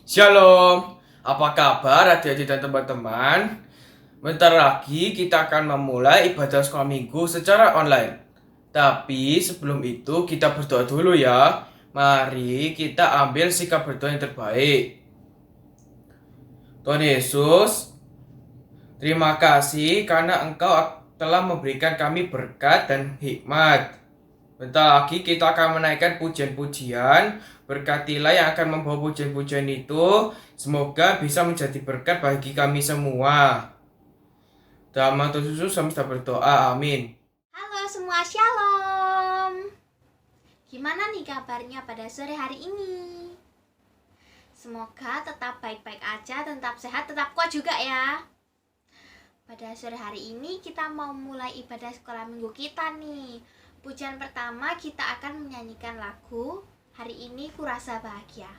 Shalom, apa kabar adik-adik dan teman-teman? Bentar lagi kita akan memulai ibadah sekolah minggu secara online. Tapi sebelum itu kita berdoa dulu ya. Mari kita ambil sikap berdoa yang terbaik. Tuhan Yesus, terima kasih karena Engkau telah memberikan kami berkat dan hikmat. Bentar lagi kita akan menaikkan pujian-pujian. Berkatilah yang akan membawa pujian-pujian itu. Semoga bisa menjadi berkat bagi kami semua. Dalam nama Tuhan Yesus kami sudah berdoa. Amin. Halo semua, shalom. Gimana nih kabarnya pada sore hari ini? Semoga tetap baik-baik aja, tetap sehat, tetap kuat juga ya. Pada sore hari ini kita mau mulai ibadah sekolah minggu kita nih. Pujian pertama kita akan menyanyikan lagu Hari Ini Kurasa Bahagia.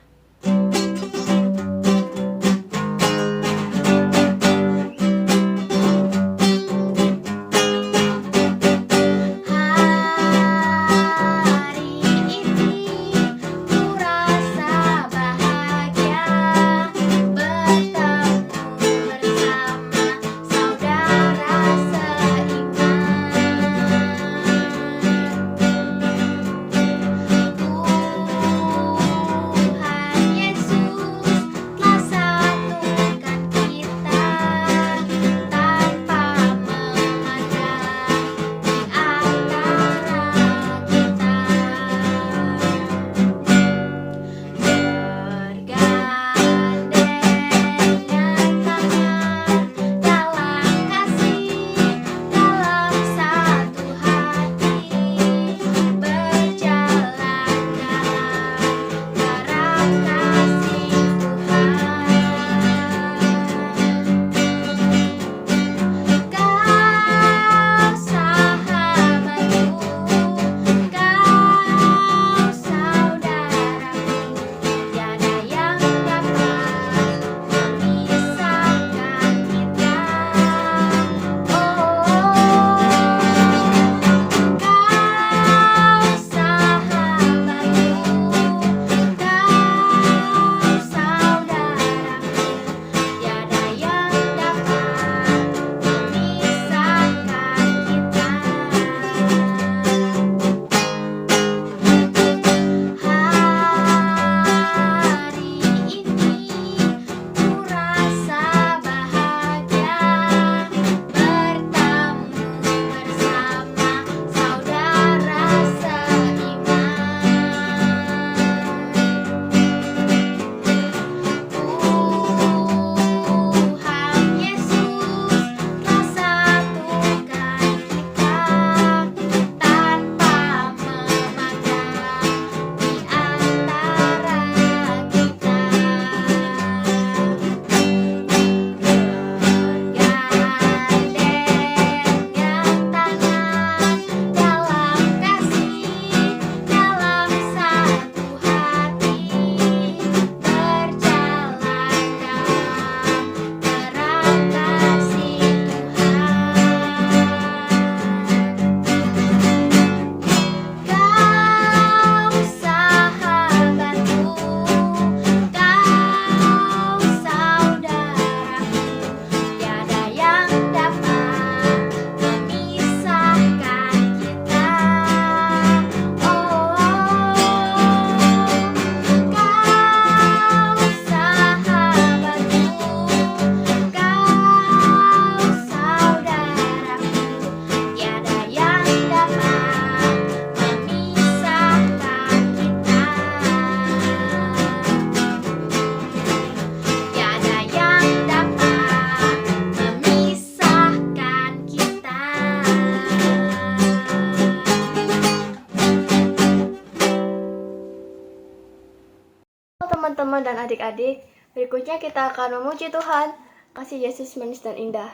Teman-teman dan adik-adik, berikutnya kita akan memuji Tuhan. Kasih Yesus manis dan indah.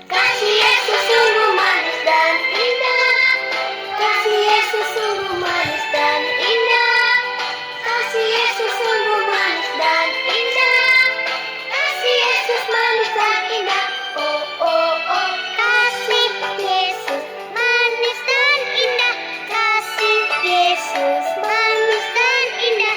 Kasih Yesus sungguh manis dan indah. Kasih Yesus sungguh manis dan indah. Kasih Yesus sungguh manis dan indah. Kasih Yesus manis dan indah. Oh oh oh, kasih Yesus manis dan indah. Kasih Yesus manis dan indah.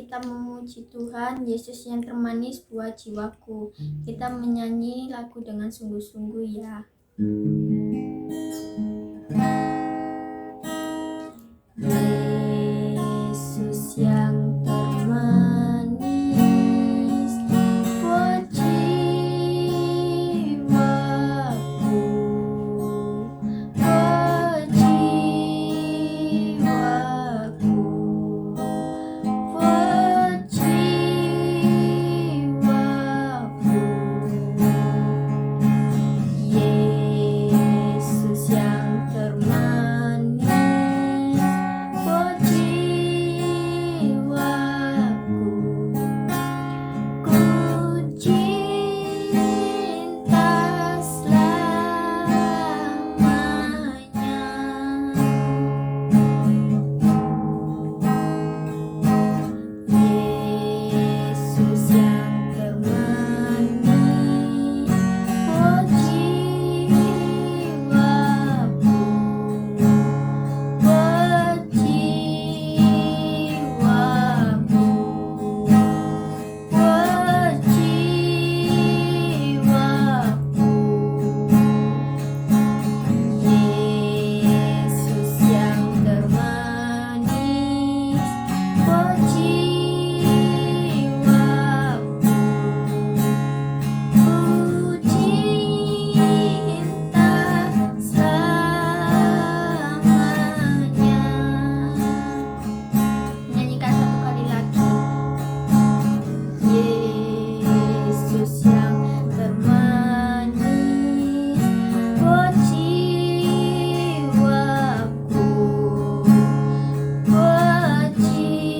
kita memuji Tuhan, Yesus yang termanis buat jiwaku. Kita menyanyi lagu dengan sungguh-sungguh ya. Yesus yang termanis buat jiwaku, buat jiwaku, buat jiwaku. Yesus yang termanis buat jiwaku, ku cinta selamanya. Yesus yang termanis buat jiwaku, buat jiwaku, buat jiwaku. Yesus yang termanis buat jiwaku, ku cinta selamanya. Nyanyikan satu kali lagi. Yesus yang termanis buat jiwaku, buat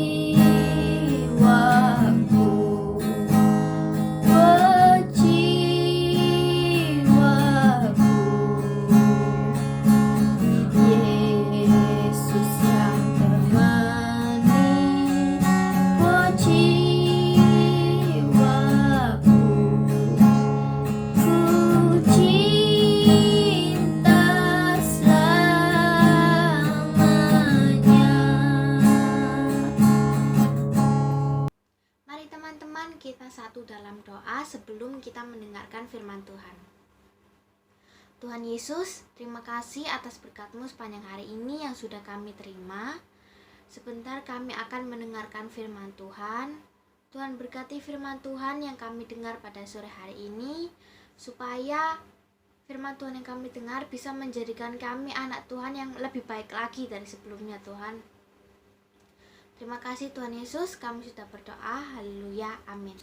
jiwaku, buat jiwaku. Yesus yang termanis buat jiwaku, ku cinta selamanya. Mari teman-teman kita satu dalam doa sebelum kita mendengarkan firman Tuhan. Tuhan Yesus, terima kasih atas berkat-Mu sepanjang hari ini yang sudah kami terima. Sebentar kami akan mendengarkan firman Tuhan. Tuhan berkati firman Tuhan yang kami dengar pada sore hari ini, supaya firman Tuhan yang kami dengar bisa menjadikan kami anak Tuhan yang lebih baik lagi dari sebelumnya Tuhan. Terima kasih Tuhan Yesus, kami sudah berdoa. Haleluya, amin.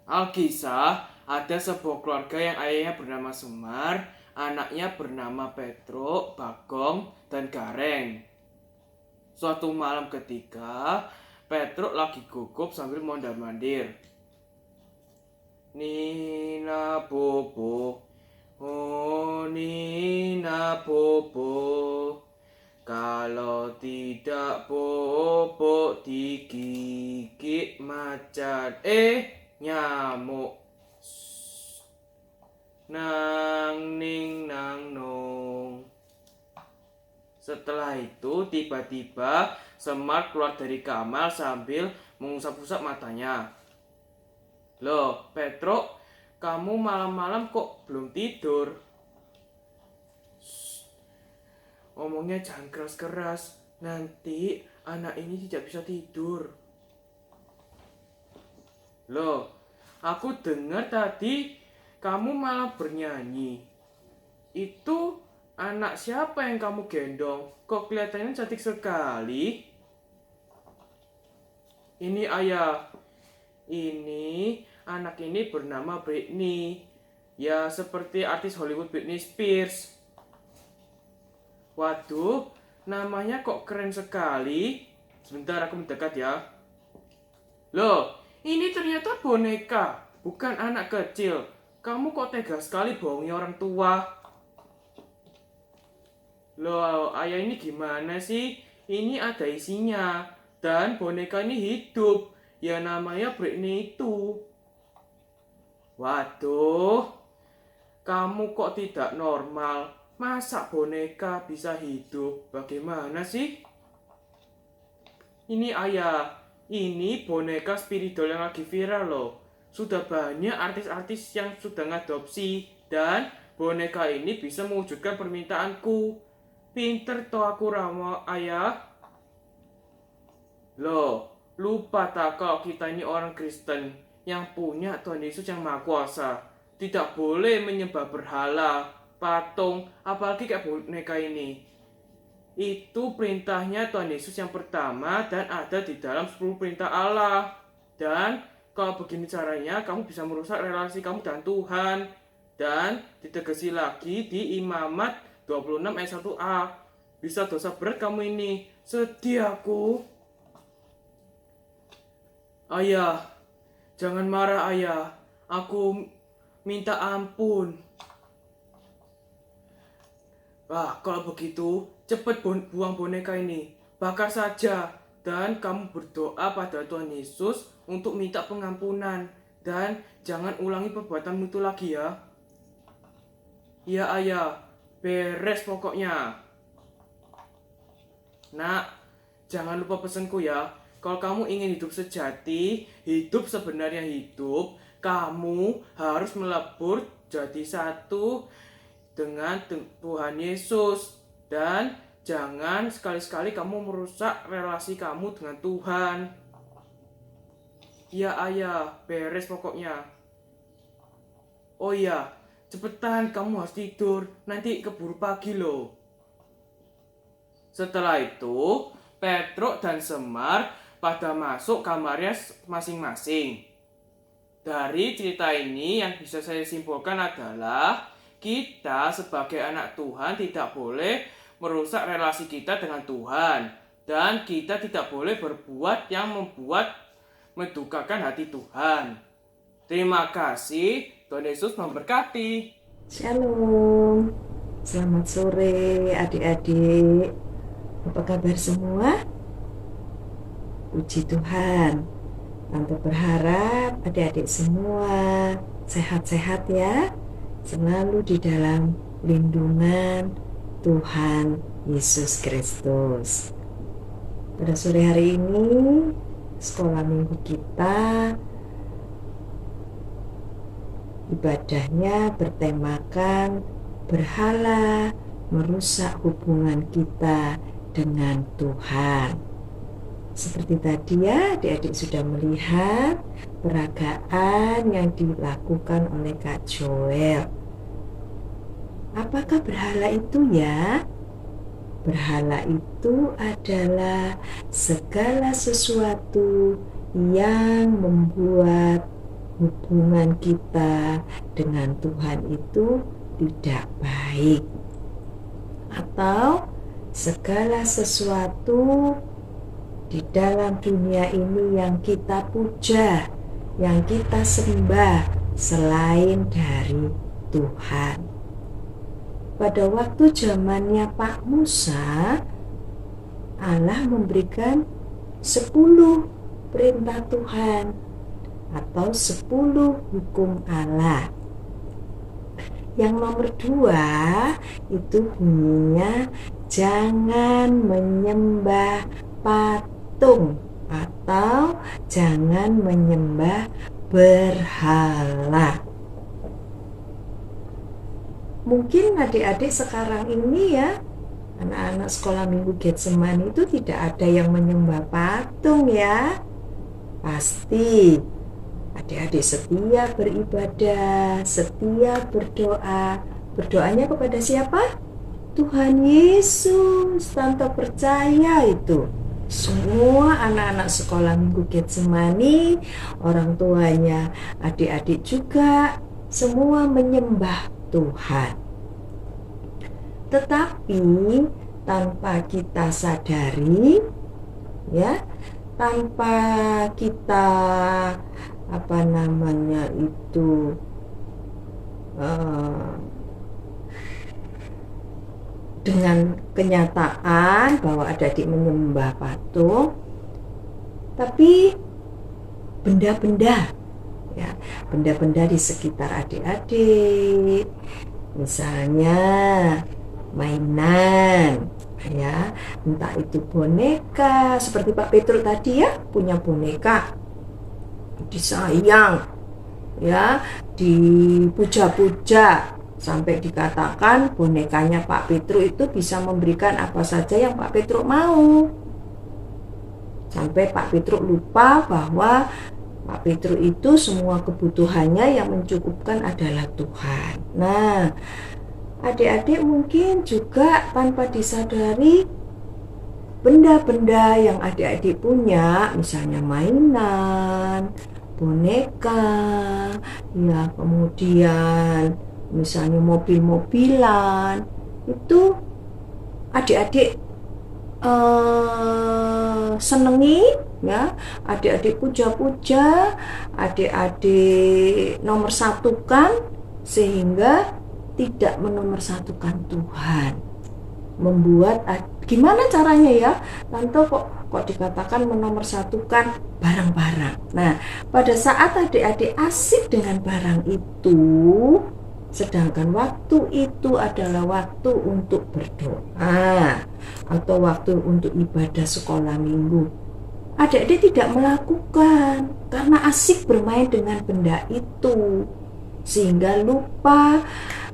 Alkisah, ada sebuah keluarga yang ayahnya bernama Semar, anaknya bernama Petruk, Bagong, dan Gareng. Suatu malam ketika, Petruk lagi gugup sambil mondar-mandir. Nina bobo, oh Nina bobo, kalau tidak bobo digigit macan, nyamuk. Nang ning nang nong. Setelah itu tiba-tiba Semar keluar dari kamar sambil mengusap-usap matanya. Loh, Petruk, kamu malam-malam kok belum tidur? Ngomongnya jangan keras-keras, nanti anak ini tidak bisa tidur. Loh, aku dengar tadi kamu malah bernyanyi. Itu anak siapa yang kamu gendong? Kok kelihatannya cantik sekali? Ini ayah. Ini anak ini bernama Britney. Ya, seperti artis Hollywood Britney Spears. Waduh, namanya kok keren sekali. Sebentar aku mendekat ya. Loh, ini ternyata boneka, bukan anak kecil. Kamu kok tega sekali bohongi orang tua? Loh, ayah ini gimana sih? Ini ada isinya. Dan boneka ini hidup. Ya namanya Britney itu. Waduh, kamu kok tidak normal? Masa boneka bisa hidup? Bagaimana sih? Ini ayah, ini boneka spidol yang lagi viral loh. Sudah banyak artis-artis yang sudah ngadopsi dan boneka ini bisa mewujudkan permintaanku. Pinter toh aku Rama ayah. Loh, lupa tak kalau kita ini orang Kristen yang punya Tuhan Yesus yang Maha Kuasa. Tidak boleh menyembah berhala, patung, apalagi kayak boneka ini. Itu perintahnya Tuhan Yesus yang pertama dan ada di dalam 10 perintah Allah. Dan kalau begini caranya kamu bisa merusak relasi kamu dengan Tuhan. Dan ditegesi lagi di Imamat 26 ayat 1a. Bisa dosa berat kamu ini. Sedih aku. Ayah, jangan marah ayah. Aku minta ampun. Kalau begitu, cepat buang boneka ini. Bakar saja. Dan kamu berdoa pada Tuhan Yesus untuk minta pengampunan. Dan jangan ulangi perbuatanmu itu lagi ya. Ya ayah, beres pokoknya. Nak, jangan lupa pesanku ya. Kalau kamu ingin hidup sejati, hidup sebenarnya hidup, kamu harus melebur jadi satu dengan Tuhan Yesus. Dan jangan sekali-sekali kamu merusak relasi kamu dengan Tuhan. Ya ayah, beres pokoknya. Oh iya, cepetan kamu harus tidur, nanti keburu pagi loh. Setelah itu, Petruk dan Semar pada masuk kamarnya masing-masing. Dari cerita ini yang bisa saya simpulkan adalah kita sebagai anak Tuhan tidak boleh merusak relasi kita dengan Tuhan. Dan kita tidak boleh berbuat yang mendukakan hati Tuhan. Terima kasih, Tuhan Yesus memberkati. Shalom, selamat sore adik-adik. Apa kabar semua? Puji Tuhan. Tante berharap adik-adik semua sehat-sehat ya. Selalu di dalam lindungan Tuhan Yesus Kristus. Pada sore hari ini, sekolah minggu kita ibadahnya bertemakan berhala merusak hubungan kita dengan Tuhan. Seperti tadi ya, adik-adik sudah melihat peragaan yang dilakukan oleh Kak Joel. Apakah berhala itu ya? Berhala itu adalah segala sesuatu yang membuat hubungan kita dengan Tuhan itu tidak baik. Atau segala sesuatu di dalam dunia ini yang kita puja, yang kita sembah selain dari Tuhan. Pada waktu zamannya Pak Musa, Allah memberikan 10 perintah Tuhan atau 10 hukum Allah. Yang nomor 2 itu bunyinya jangan menyembah patung atau jangan menyembah berhala. Mungkin adik-adik sekarang ini ya, anak-anak sekolah minggu Getsemani itu tidak ada yang menyembah patung ya. Pasti adik-adik setia beribadah, setia berdoa. Berdoanya kepada siapa? Tuhan Yesus. Tante percaya itu. Semua anak-anak sekolah minggu Getsemani, orang tuanya, adik-adik juga, semua menyembah Tuhan. Tetapi tanpa kita sadari, ya, tanpa kita dengan kenyataan bahwa adik-adik menyembah patung, tapi benda-benda, ya, benda-benda di sekitar adik-adik, misalnya mainan, ya, entah itu boneka seperti Pak Petruk tadi ya, punya boneka, disayang, ya, dipuja-puja sampai dikatakan bonekanya Pak Petruk itu bisa memberikan apa saja yang Pak Petruk mau. Sampai Pak Petruk lupa bahwa Pak Petruk itu semua kebutuhannya yang mencukupkan adalah Tuhan. Nah, adik-adik mungkin juga tanpa disadari benda-benda yang adik-adik punya, misalnya mainan, boneka, ya, kemudian misalnya mobil-mobilan, itu adik-adik senengi, ya, adik-adik puja-puja, adik-adik nomor satukan, sehingga tidak menomorsatukan Tuhan. Membuat gimana caranya ya? Tante kok dikatakan menomorsatukan barang-barang. Nah, pada saat adik-adik asik dengan barang itu, sedangkan waktu itu adalah waktu untuk berdoa atau waktu untuk ibadah sekolah minggu, adik-adik tidak melakukan karena asik bermain dengan benda itu, sehingga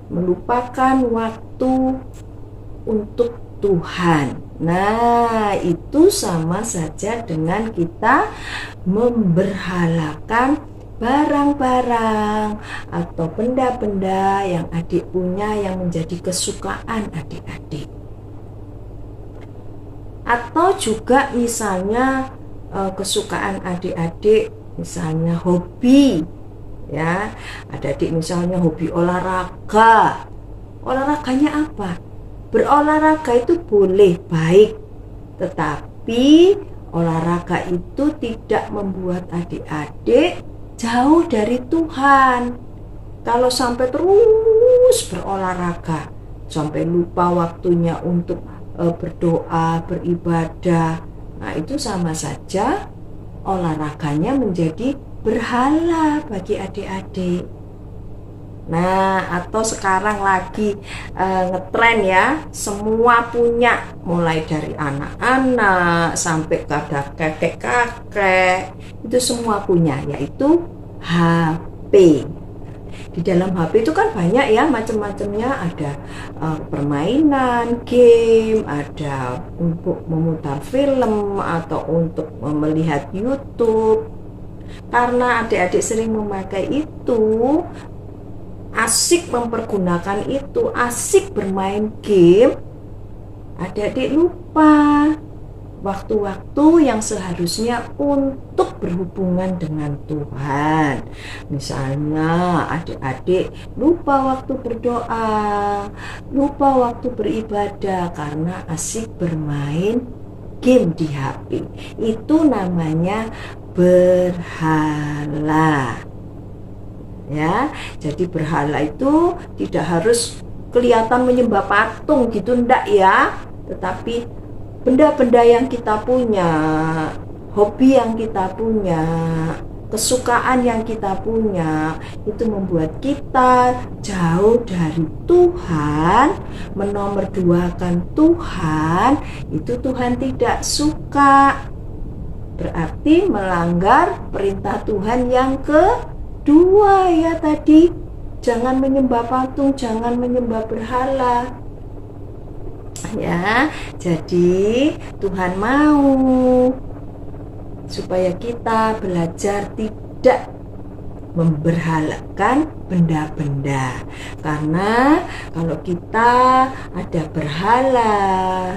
melupakan waktu untuk Tuhan. Nah, itu sama saja dengan kita memberhalakan barang-barang atau benda-benda yang adik punya yang menjadi kesukaan adik-adik. Atau juga misalnya kesukaan adik-adik, misalnya hobi, ya, adik-adik misalnya hobi olahraga. Olahraganya apa? Berolahraga itu boleh, baik, tetapi olahraga itu tidak membuat adik-adik jauh dari Tuhan. Kalau sampai terus berolahraga sampai lupa waktunya untuk berdoa, beribadah, nah itu sama saja olahraganya menjadi berhala bagi adik-adik. Nah, atau sekarang lagi ngetren ya, semua punya, mulai dari anak-anak sampai pada kakek-kakek, itu semua punya, yaitu HP. Di dalam HP itu kan banyak ya macam-macamnya, ada permainan, game, ada untuk memutar film atau untuk melihat YouTube. Karena adik-adik sering memakai itu, asik mempergunakan itu, asik bermain game, adik-adik lupa waktu-waktu yang seharusnya untuk berhubungan dengan Tuhan. Misalnya adik-adik lupa waktu berdoa, lupa waktu beribadah karena asik bermain game di HP. Itu namanya berhala. Ya, jadi berhala itu tidak harus kelihatan menyembah patung gitu, enggak ya, tetapi benda-benda yang kita punya, hobi yang kita punya, kesukaan yang kita punya, itu membuat kita jauh dari Tuhan, menomorduakan Tuhan, itu Tuhan tidak suka. Berarti melanggar perintah Tuhan yang kedua ya tadi, jangan menyembah patung, jangan menyembah berhala. Ya, jadi Tuhan mau supaya kita belajar tidak memberhalakan benda-benda. Karena kalau kita ada berhala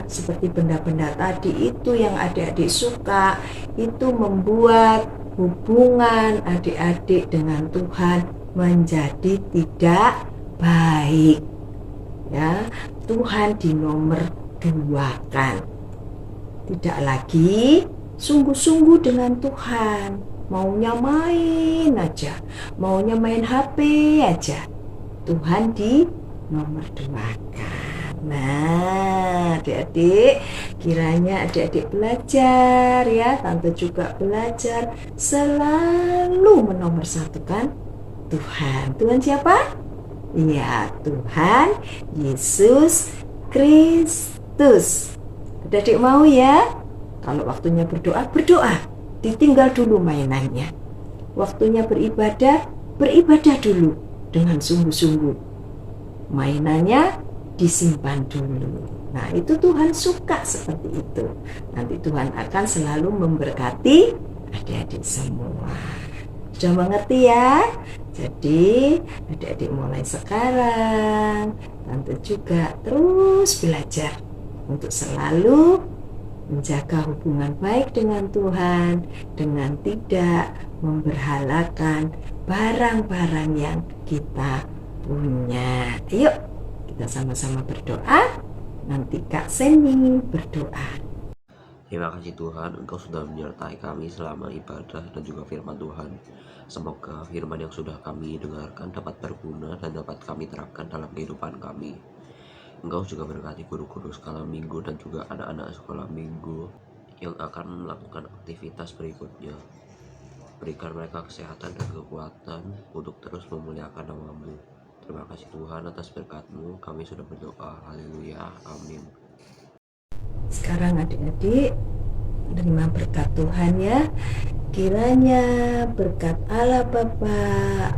seperti benda-benda tadi itu yang adik-adik suka, itu membuat hubungan adik-adik dengan Tuhan menjadi tidak baik. Ya, Tuhan dinomorduakan. Tidak lagi sungguh-sungguh dengan Tuhan, maunya main aja, maunya main HP aja. Tuhan dinomorduakan. Nah, adik-adik, kiranya adik-adik belajar ya, tante juga belajar selalu menomorsatukan Tuhan. Tuhan siapa? Ya, Tuhan Yesus Kristus. Adik-adik mau ya? Kalau waktunya berdoa, berdoa. Ditinggal dulu mainannya. Waktunya beribadah, beribadah dulu dengan sungguh-sungguh. Mainannya disimpan dulu. Nah, itu Tuhan suka seperti itu. Nanti Tuhan akan selalu memberkati adik-adik semua. Sudah mengerti ya? Jadi, adik-adik mulai sekarang, Tante juga terus belajar untuk selalu menjaga hubungan baik dengan Tuhan, dengan tidak memberhalakan barang-barang yang kita punya. Yuk, kita sama-sama berdoa. Nanti Kak Seni berdoa. Terima kasih Tuhan, Engkau sudah menyertai kami selama ibadah dan juga firman Tuhan. Semoga firman yang sudah kami dengarkan dapat berguna dan dapat kami terapkan dalam kehidupan kami. Engkau juga berkati guru-guru sekolah minggu dan juga anak-anak sekolah minggu yang akan melakukan aktivitas berikutnya. Berikan mereka kesehatan dan kekuatan untuk terus memuliakan nama-Mu. Terima kasih Tuhan atas berkat-Mu, kami sudah berdoa. Haleluya, amin. Sekarang adik-adik terima berkat Tuhan ya. Kiranya berkat Allah Bapa,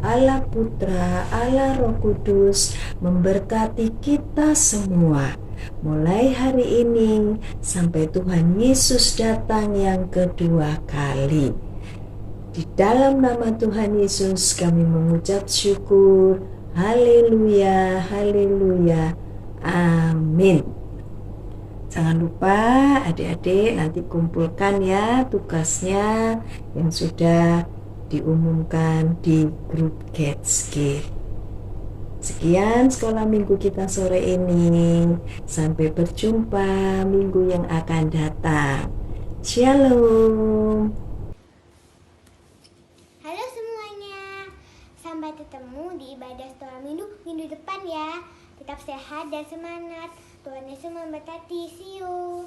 Allah Putra, Allah Roh Kudus memberkati kita semua. Mulai hari ini sampai Tuhan Yesus datang yang kedua kali. Di dalam nama Tuhan Yesus kami mengucap syukur. Haleluya, haleluya, amin. Jangan lupa adik-adik nanti kumpulkan ya tugasnya yang sudah diumumkan di grup GetSkip. Sekian sekolah minggu kita sore ini. Sampai berjumpa minggu yang akan datang. Shalom. Halo semuanya, sampai ketemu di ibadah sekolah minggu depan ya. Tetap sehat dan semangat. Tuhan Yesus memberkati. See you.